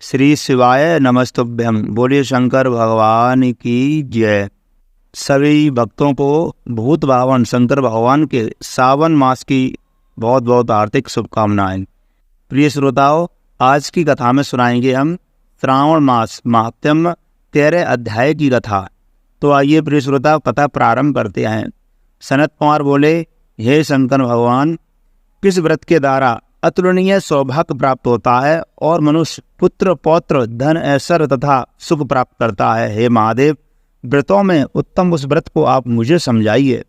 श्री शिवाय नमस्तुभ्यम। बोलिए शंकर भगवान की जय। सभी भक्तों को भूत भावन शंकर भगवान के सावन मास की बहुत बहुत हार्दिक शुभकामनाएं। प्रिय श्रोताओं, आज की कथा में सुनाएंगे हम श्रावण मास महात्म्य 13 अध्याय की कथा। तो आइए प्रिय श्रोताओ, कथा प्रारंभ करते हैं। सनत कुमार बोले, हे शंकर भगवान, किस व्रत के द्वारा अतुलनीय सौभाग्य प्राप्त होता है और मनुष्य पुत्र पौत्र धन ऐश्वर्य तथा सुख प्राप्त करता है? हे महादेव, व्रतों में उत्तम उस व्रत को आप मुझे समझाइए।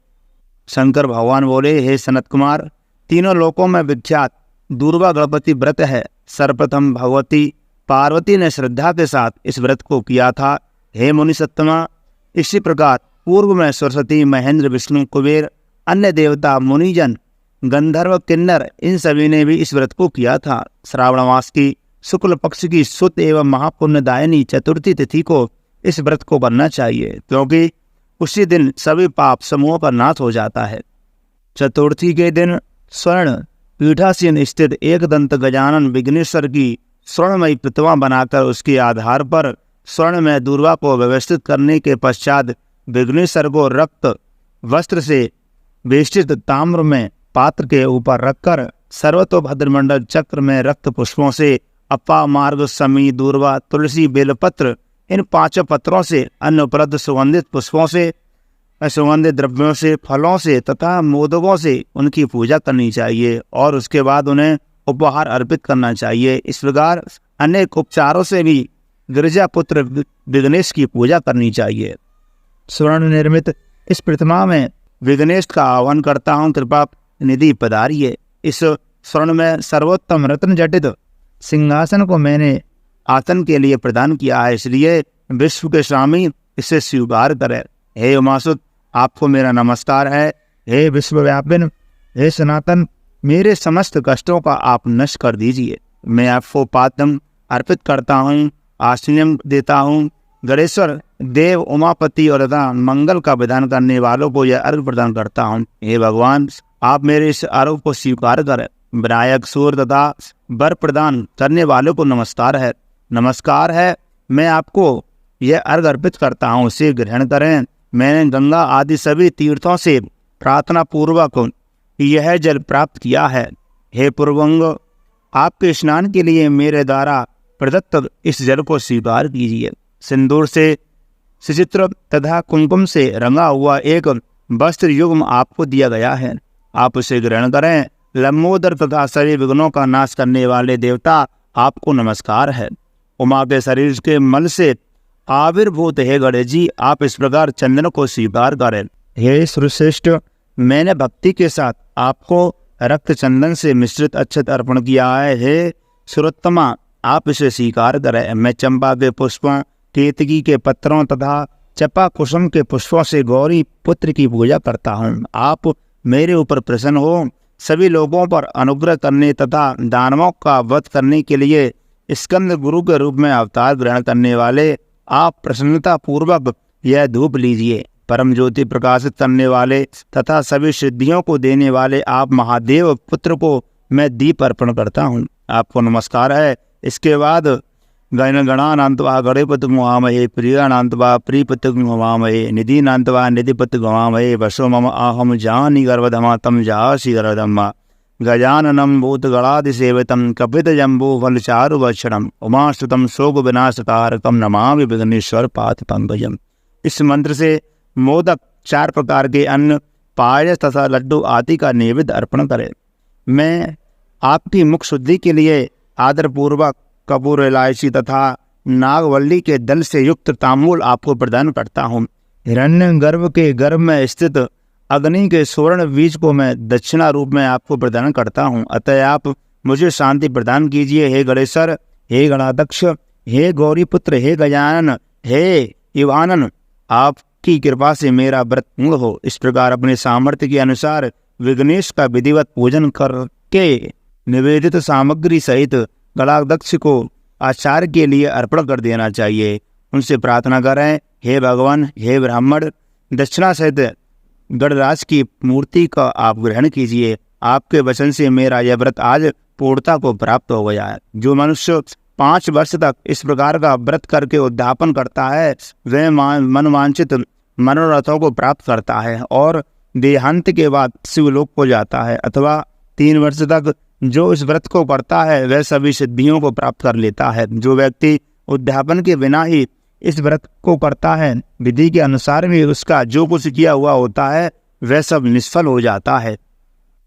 शंकर भगवान बोले, हे सनत कुमार, तीनों लोकों में विख्यात दूर्वा गणपति व्रत है। सर्वप्रथम भगवती पार्वती ने श्रद्धा के साथ इस व्रत को किया था। हे मुनि सत्तमा, इसी प्रकार पूर्व में सरस्वती, महेंद्र, विष्णु, कुबेर, अन्य देवता, मुनिजन, गंधर्व, किन्नर, इन सभी ने भी इस व्रत को किया था। श्रावण मास की शुक्ल पक्ष की शुद्ध एवं महापुण्यदायिनी चतुर्थी तिथि को इस व्रत को करना चाहिए, क्योंकि उसी दिन सभी पाप समूहों का नाश हो जाता है। चतुर्थी के दिन स्वर्ण पीठासीन स्थित एक दंत गजानन विघ्नेश्वर की स्वर्णमयी प्रतिमा बनाकर उसके आधार पर स्वर्ण में दूर्वा को व्यवस्थित करने के पश्चात विघ्नेश्वर को रक्त वस्त्र से वेष्टित ताम्र में पात्र के ऊपर रखकर सर्वतोभद्रमंडल चक्र में रक्त पुष्पों से अपा, मार्ग, समी, दूर्वा, तुलसी, बेलपत्र, इन 5 पत्रों से अन्न उपलब्ध सुगंधित पुष्पों से, सुगंधित द्रव्यों से, फलों से तथा मोदकों से उनकी पूजा करनी चाहिए और उसके बाद उन्हें उपहार अर्पित करना चाहिए। इस प्रकार अनेक उपचारों से भी गिरिजापुत्र विघ्नेश की पूजा करनी चाहिए। स्वर्ण निर्मित इस प्रतिमा में विघ्नेश का आह्वान करता हूँ, कृपा निधि पधारिए। इस स्वर्ण में सर्वोत्तम रत्न जटित सिंहासन को मैंने आसन के लिए प्रदान किया है, इसलिए विश्व के स्वामी इसे स्वीकार करें। हे उमासुत, आपको मेरा नमस्कार है। हे विश्वव्यापिन, हे सनातन, मेरे समस्त कष्टों का आप नष्ट कर दीजिए। मैं आपको पाद्यम अर्पित करता हूँ, आश्रय देता हूँ। गणेश्वर, देव, उमापति और तथा मंगल का विधान करने वालों को यह अर्घ प्रदान करता हूँ। हे भगवान, आप मेरे इस अर्घ को स्वीकार करें। विनायक, सूर्य तथा वर प्रदान करने वालों को नमस्कार है। नमस्कार है, मैं आपको यह अर्घ अर्पित करता हूँ, उसे ग्रहण करें। मैंने गंगा आदि सभी तीर्थों से प्रार्थना पूर्वक यह जल प्राप्त किया है। हे पूर्वंग, आपके स्नान के लिए मेरे द्वारा प्रदत्त इस जल को स्वीकार कीजिए। सिंदूर से सुचित्र तथा कुमकुम से रंगा हुआ एक वस्त्र युग्म आपको दिया गया है, आप उसे ग्रहण करें। लंबोदर तथा सभी विघ्नों का नाश करने वाले देवता, आपको नमस्कार है। उमा के शरीर के मल से आविर्भूत हे गणेश जी, आप इस प्रकार चंदन को स्वीकार करें। हे श्रेष्ठ, मैंने भक्ति के साथ आपको रक्त चंदन से मिश्रित अक्षत अर्पण किया है। हे सुरोत्तमा, आप इसे स्वीकार करें। मैं चंपा के पुष्पों, केतकी के पत्रों तथा चपा कुसुम के पुष्पों से गौरी पुत्र की पूजा करता हूँ। आप मेरे ऊपर प्रसन्न हो, सभी लोगों पर अनुग्रह करने तथा दानवों का वध करने के लिए स्कंद गुरु के रूप में अवतार ग्रहण करने वाले, आप प्रसन्नता पूर्वक यह धूप लीजिए। परम ज्योति प्रकाशित करने वाले तथा सभी सिद्धियों को देने वाले आप महादेव पुत्र को मैं दीप अर्पण करता हूँ, आपको नमस्कार है। इसके बाद गणानांतवा गणपति गुहामहे, प्रियानांतवा प्रियपति गुहामहे, निधिनांतवा निधिपति गुहामहे, वसो मम आहम जानी गर्भधमा तम जासी गर्भधमा। गजाननम भूतगणादिसेवितं कपितजम्बू फलचारुभक्षणम् उमास्तुतं शोक विनाशकारकं नमामि विघ्नेश्वर पाद पंकजम्। इस मंत्र से मोदक, 4 प्रकार के अन्न, पायस तथा लड्डू आदि का नैवेद्य अर्पण करें। मैं आपकी मुख शुद्धि के लिए आदरपूर्वक कपूर, इलायची तथा नागवल्ली के दल से युक्त तांबूल आपको प्रदान करता हूँ। हिरण्य गर्भ के गर्भ में स्थित अग्नि के स्वर्ण बीज को मैं दक्षिणा रूप में आपको प्रदान करता हूँ, अतः आप मुझे शांति प्रदान कीजिए। हे गणेश्वर, हे गणाध्यक्ष, हे गौरीपुत्र, हे गजानन, हे युवानन, आपकी कृपा से मेरा व्रत पूर्ण हो। इस प्रकार अपने सामर्थ्य के अनुसार विघ्नेश का विधिवत पूजन करके निवेदित सामग्री सहित गणाध्यक्ष को आचार्य के लिए अर्पण कर देना चाहिए। उनसे प्रार्थना करें, हे भगवान, हे ब्राह्मण, दक्षिणा सहित गणराज की मूर्ति का आप ग्रहण कीजिए। आपके वचन से मेरा यह व्रत आज पूर्णता को प्राप्त हो गया है। जो मनुष्य 5 वर्ष तक इस प्रकार का व्रत करके उद्यापन करता है वह मनवांछित मनोरथों को प्राप्त करता है और देहांत के बाद शिवलोक को जाता है। अथवा 3 वर्ष तक जो इस व्रत को करता है वह सभी सिद्धियों को प्राप्त कर लेता है। जो व्यक्ति उद्यापन के बिना ही इस व्रत को करता है विधि के अनुसार भी उसका जो कुछ किया हुआ होता है वह सब निष्फल हो जाता है।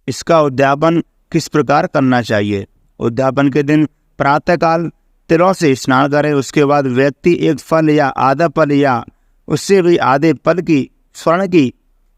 इसका उद्यापन किस प्रकार करना चाहिए? उद्यापन के दिन प्रातःकाल तिलों से स्नान करे। उसके बाद व्यक्ति एक फल या आधा फल या उससे भी आधे फल की स्वर्ण की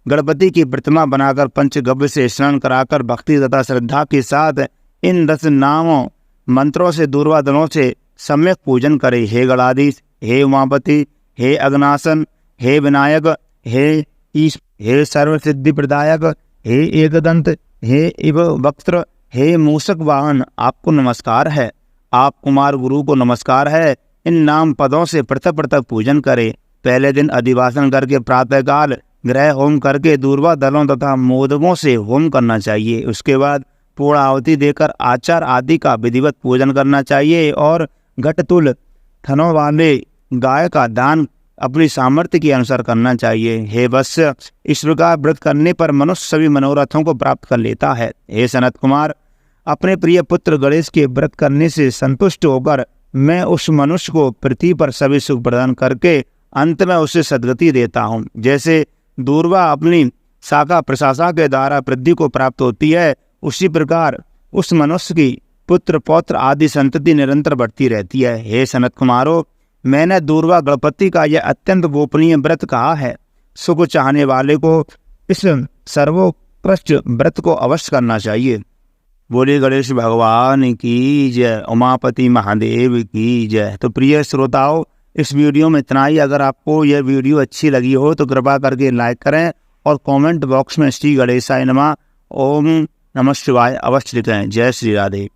गणपति की प्रतिमा बनाकर पंचगव्य से स्नान कराकर भक्ति तथा श्रद्धा के साथ इन 10 नामों मंत्रों से दूर्वा दलों से सम्यक पूजन करे। हे गणाधीश, हे उमापति, हे अग्नासन, हे विनायक, हे ईश, हे सर्वसिद्धि प्रदायक, हे एकदंत, हे इव वक्त्र, हे मूषक वाहन, आपको नमस्कार है। आप कुमार गुरु को नमस्कार है। इन नाम पदों से पृथक पृथक पूजन करे। पहले दिन अधिवासन करके प्रातःकाल ग्रह होम करके दूर्वा दलों तथा मोदकों से होम करना चाहिए। उसके बाद पूर्ण आहुति देकर आचार आदि का विधिवत पूजन करना चाहिए और घटतुल थनों वाले गाय का दान अपनी सामर्थ्य के अनुसार करना चाहिए। हे वत्स्य, इस प्रकार व्रत करने पर मनुष्य सभी मनोरथों को प्राप्त कर लेता है। हे सनत कुमार, अपने प्रिय पुत्र गणेश के व्रत करने से संतुष्ट होकर मैं उस मनुष्य को पृथ्वी पर सभी सुख प्रदान करके अंत में उसे सद्गति देता हूँ। जैसे दूर्वा अपनी शाखा प्रशाखा के द्वारा पृथ्वी को प्राप्त होती है, उसी प्रकार उस मनुष्य की पुत्र पौत्र आदि संतति निरंतर बढ़ती रहती है। हे सनत कुमारों, मैंने दूर्वा गणपति का यह अत्यंत गोपनीय व्रत कहा है। सुख चाहने वाले को इस सर्वोत्कृष्ट व्रत को अवश्य करना चाहिए। बोले गणेश भगवान की जय, उमापति महादेव की जय। तो प्रिय श्रोताओं, इस वीडियो में इतना ही। अगर आपको यह वीडियो अच्छी लगी हो तो कृपा करके लाइक करें और कमेंट बॉक्स में श्री गणेशाय नमः, ओम नमः शिवाय अवश्य लिखें। जय श्री राधे।